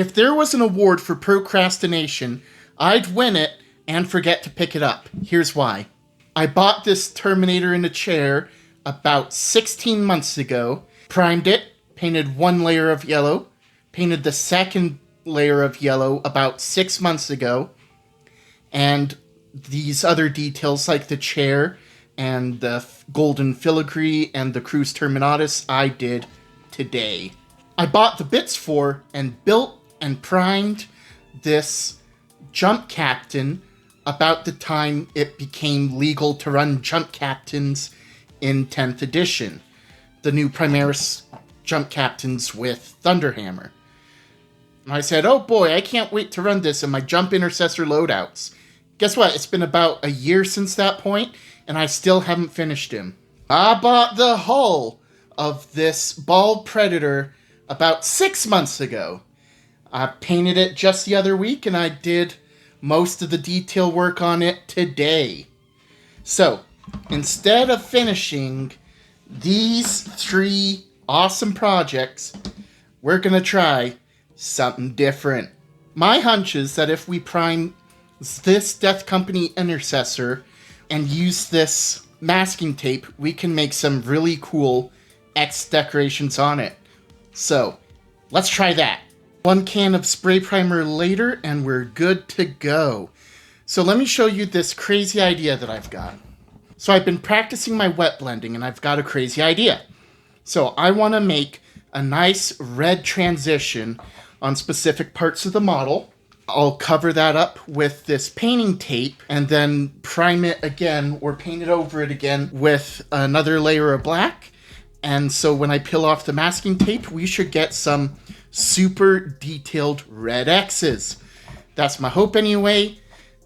If there was an award for procrastination, I'd win it and forget to pick it up. Here's why. I bought this Terminator in a chair about 16 months ago, primed it, painted one layer of yellow, painted the second layer of yellow about 6 months ago, and these other details like the chair and the golden filigree and the Cruz Terminatus I did today. I bought the bits for and built and primed this jump captain about the time it became legal to run jump captains in 10th edition. The new Primaris jump captains with Thunderhammer. And I said, oh boy, I can't wait to run this in my jump intercessor loadouts. Guess what? It's been about a year since that point, and I still haven't finished him. I bought the hull of this bald predator about 6 months ago. I painted it just the other week, and I did most of the detail work on it today. So, instead of finishing these 3 awesome projects, we're going to try something different. My hunch is that if we prime this Death Company Intercessor and use this masking tape, we can make some really cool X decorations on it. So, let's try that. 1 can of spray primer later, and we're good to go. So let me show you this crazy idea that I've got. So I've been practicing my wet blending, and I've got a crazy idea. So I want to make a nice red transition on specific parts of the model. I'll cover that up with this painting tape, and then prime it again, or paint it over it again with another layer of black. And so when I peel off the masking tape, we should get some super detailed red X's. That's my hope anyway.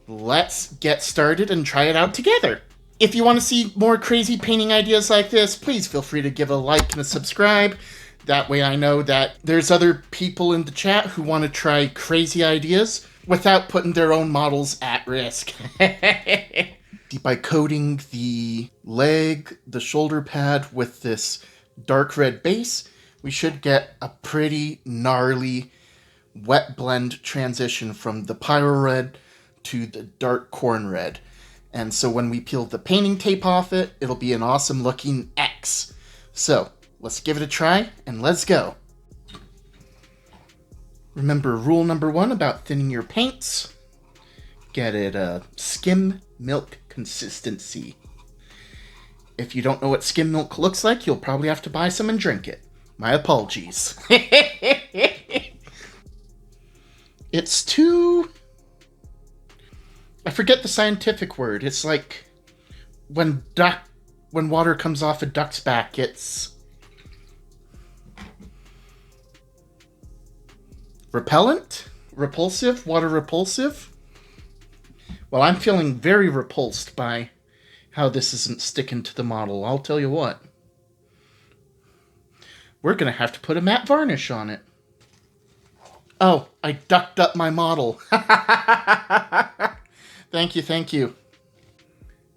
Let's get started and try it out together. If you want to see more crazy painting ideas like this, please feel free to give a like and a subscribe. That way I know that there's other people in the chat who want to try crazy ideas without putting their own models at risk. By coating the leg, the shoulder pad with this dark red base, we should get a pretty gnarly wet blend transition from the pyro red to the dark corn red. And so when we peel the painting tape off it, it'll be an awesome looking X. So let's give it a try and let's go. Remember rule number 1 about thinning your paints. Get it a skim milk consistency. If you don't know what skim milk looks like, you'll probably have to buy some and drink it. My apologies. It's too... I forget the scientific word. It's like when water comes off a duck's back, it's repellent? Repulsive? Water repulsive? Well, I'm feeling very repulsed by how this isn't sticking to the model. I'll tell you what. We're going to have to put a matte varnish on it. Oh, I ducked up my model. Thank you.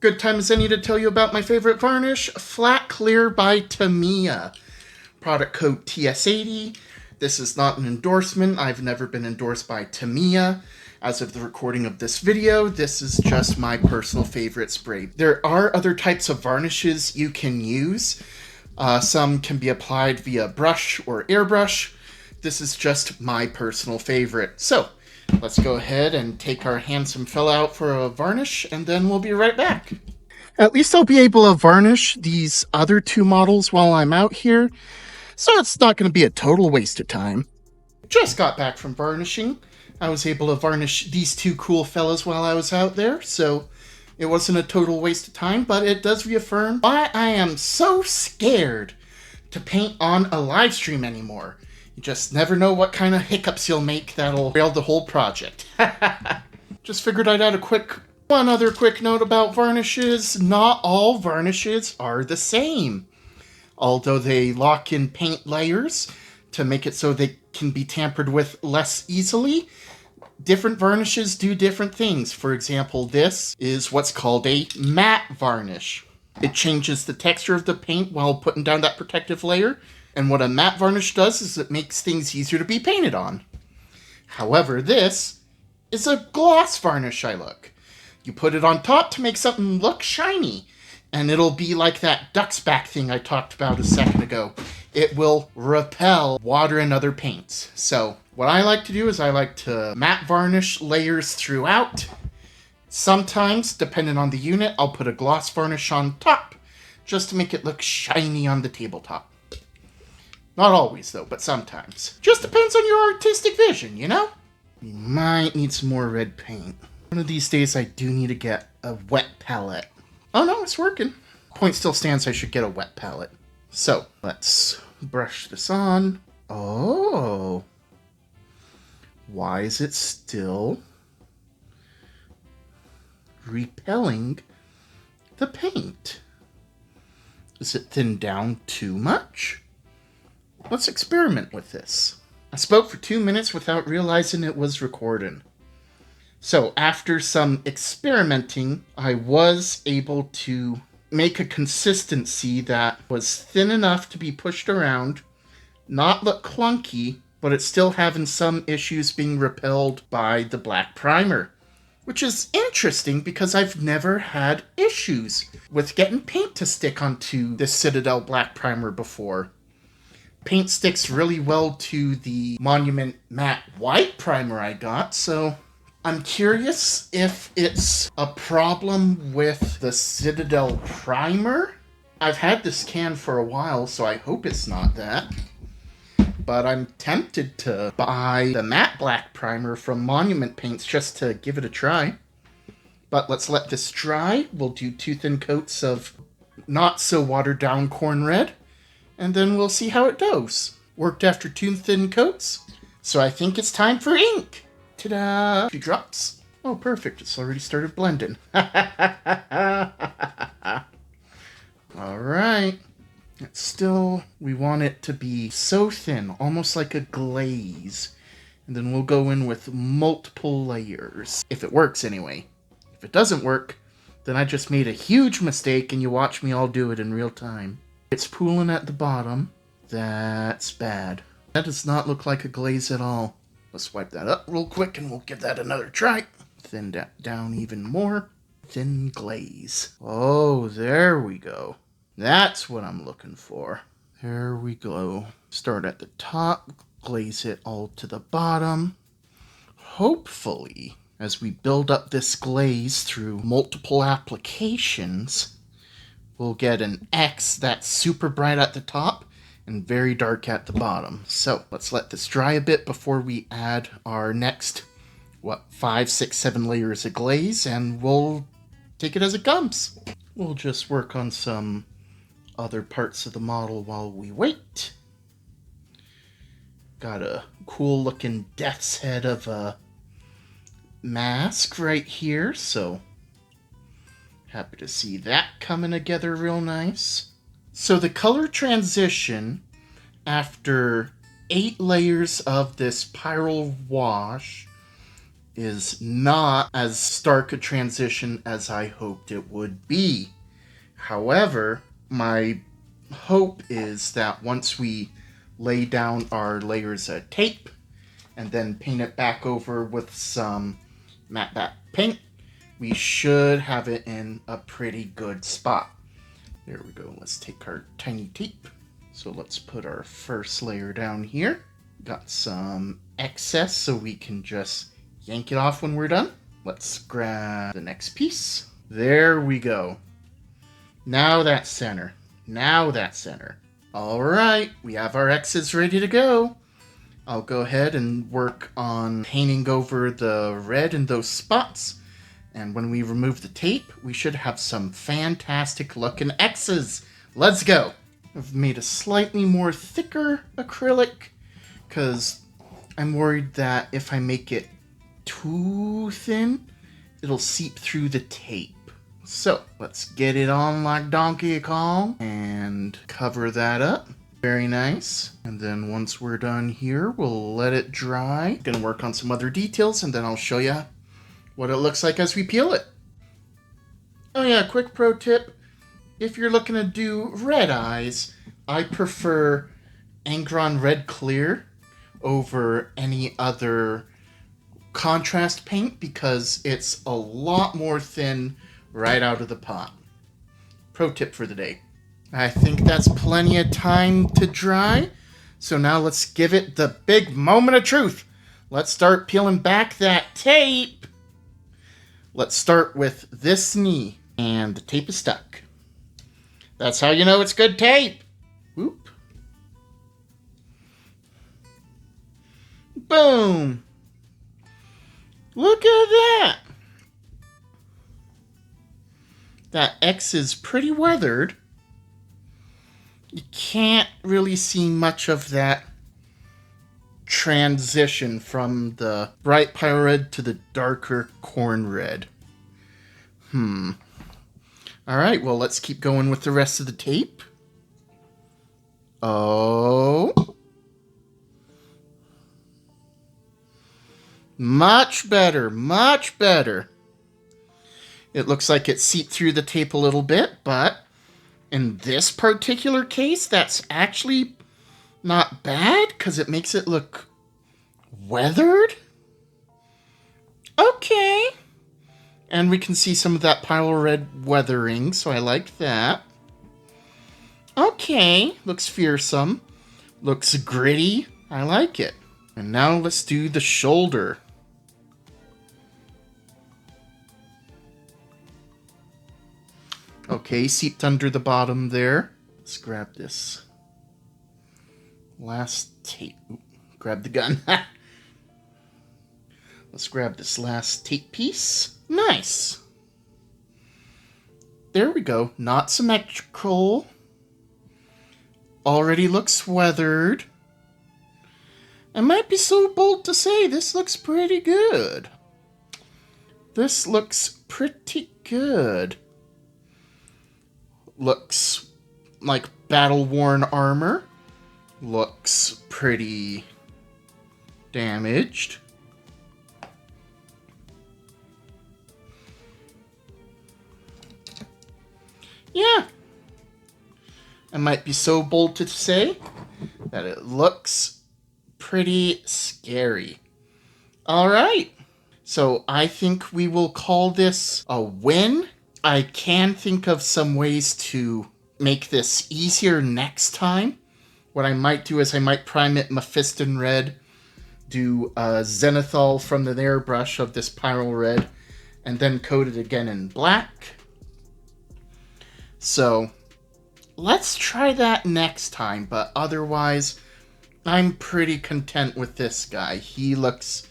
Good time as any to tell you about my favorite varnish, Flat Clear by Tamiya. Product code TS80. This is not an endorsement. I've never been endorsed by Tamiya. As of the recording of this video, this is just my personal favorite spray. There are other types of varnishes you can use. Some can be applied via brush or airbrush. This is just my personal favorite. So, let's go ahead and take our handsome fella out for a varnish, and then we'll be right back. At least I'll be able to varnish these other 2 models while I'm out here, so it's not going to be a total waste of time. Just got back from varnishing. I was able to varnish these 2 cool fellas while I was out there, so it wasn't a total waste of time, but it does reaffirm why I am so scared to paint on a live stream anymore. You just never know what kind of hiccups you'll make that'll derail the whole project. Just figured I'd add one other quick note about varnishes. Not all varnishes are the same. Although they lock in paint layers to make it so they can be tampered with less easily, different varnishes do different things. For example, this is what's called a matte varnish. It changes the texture of the paint while putting down that protective layer. And what a matte varnish does is it makes things easier to be painted on. However, this is a gloss varnish I look. You put it on top to make something look shiny, and it'll be like that duck's back thing I talked about a second ago. It will repel water and other paints. So what I like to do is I like to matte varnish layers throughout. Sometimes, depending on the unit, I'll put a gloss varnish on top just to make it look shiny on the tabletop. Not always, though, but sometimes. Just depends on your artistic vision, you know? You might need some more red paint. One of these days, I do need to get a wet palette. Oh no, it's working. Point still stands, I should get a wet palette. So, let's brush this on. Oh. Why is it still repelling the paint? Is it thinned down too much? Let's experiment with this. I spoke for 2 minutes without realizing it was recording. So after some experimenting, I was able to make a consistency that was thin enough to be pushed around, not look clunky, but it's still having some issues being repelled by the black primer. Which is interesting because I've never had issues with getting paint to stick onto this Citadel black primer before. Paint sticks really well to the Monument matte white primer I got, so I'm curious if it's a problem with the Citadel primer. I've had this can for a while, so I hope it's not that. But I'm tempted to buy the matte black primer from Monument Paints just to give it a try. But let's let this dry. We'll do 2 thin coats of not so watered down corn red, and then we'll see how it goes. Worked after 2 thin coats, so I think it's time for ink. Ta-da! A few drops. Oh, perfect. It's already started blending. All right. It's still, we want it to be so thin, almost like a glaze. And then we'll go in with multiple layers. If it works, anyway. If it doesn't work, then I just made a huge mistake and you watch me all do it in real time. It's pooling at the bottom. That's bad. That does not look like a glaze at all. Let's wipe that up real quick and we'll give that another try. Thin that down even more. Thin glaze. Oh, there we go. That's what I'm looking for. There we go. Start at the top, glaze it all to the bottom. Hopefully, as we build up this glaze through multiple applications, we'll get an X that's super bright at the top and very dark at the bottom. So let's let this dry a bit before we add our next, 5, 6, 7 layers of glaze, and we'll take it as it comes. We'll just work on some other parts of the model while we wait. Got a cool looking death's head of a mask right here, so happy to see that coming together real nice. So the color transition after 8 layers of this Pyrrole wash is not as stark a transition as I hoped it would be. However, my hope is that once we lay down our layers of tape and then paint it back over with some matte black paint, we should have it in a pretty good spot. There we go. Let's take our tiny tape. So let's put our first layer down here. Got some excess so we can just yank it off when we're done. Let's grab the next piece. There we go. Now that's center. Now that's center. All right, we have our X's ready to go. I'll go ahead and work on painting over the red in those spots. And when we remove the tape, we should have some fantastic looking X's. Let's go. I've made a slightly more thicker acrylic because I'm worried that if I make it too thin, it'll seep through the tape. So let's get it on like Donkey Kong and cover that up. Very nice. And then once we're done here, we'll let it dry. Gonna work on some other details and then I'll show you what it looks like as we peel it. Oh yeah, quick pro tip. If you're looking to do red eyes, I prefer Angron Red Clear over any other contrast paint because it's a lot more thin right out of the pot. Pro tip for the day. I think that's plenty of time to dry. So now let's give it the big moment of truth. Let's start peeling back that tape. Let's start with this knee. And the tape is stuck. That's how you know it's good tape. Whoop. Boom. Look at that. That X is pretty weathered. You can't really see much of that transition from the bright pale red to the darker corn red. Alright, well, let's keep going with the rest of the tape. Oh. Much better, much better. It looks like it seeped through the tape a little bit, but in this particular case, that's actually not bad because it makes it look weathered. Okay. And we can see some of that pile red weathering, so I like that. Okay, looks fearsome. Looks gritty. I like it. And now let's do the shoulder. Okay, seeped under the bottom there. Let's grab this last tape. Ooh, grab the gun. Let's grab this last tape piece. Nice. There we go. Not symmetrical. Already looks weathered. I might be so bold to say this looks pretty good. This looks pretty good. Looks like battle-worn armor. Looks pretty damaged. Yeah. I might be so bold to say that it looks pretty scary. All right. So I think we will call this a win. I can think of some ways to make this easier next time. What I might do is I might prime it Mephiston red, do a zenithal from the airbrush of this pyrrole red, and then coat it again in black. So let's try that next time, but otherwise I'm pretty content with this guy. He looks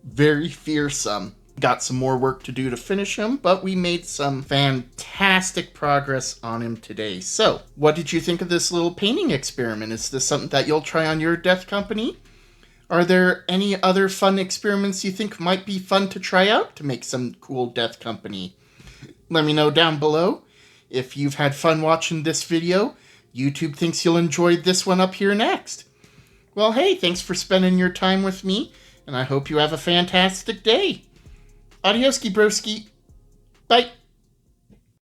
very fearsome. Got some more work to do to finish him, but we made some fantastic progress on him today. So, what did you think of this little painting experiment? Is this something that you'll try on your death company? Are there any other fun experiments you think might be fun to try out to make some cool death company? Let me know down below. If you've had fun watching this video, YouTube thinks you'll enjoy this one up here next. Well, hey, thanks for spending your time with me, and I hope you have a fantastic day. Adioski broski. Bye.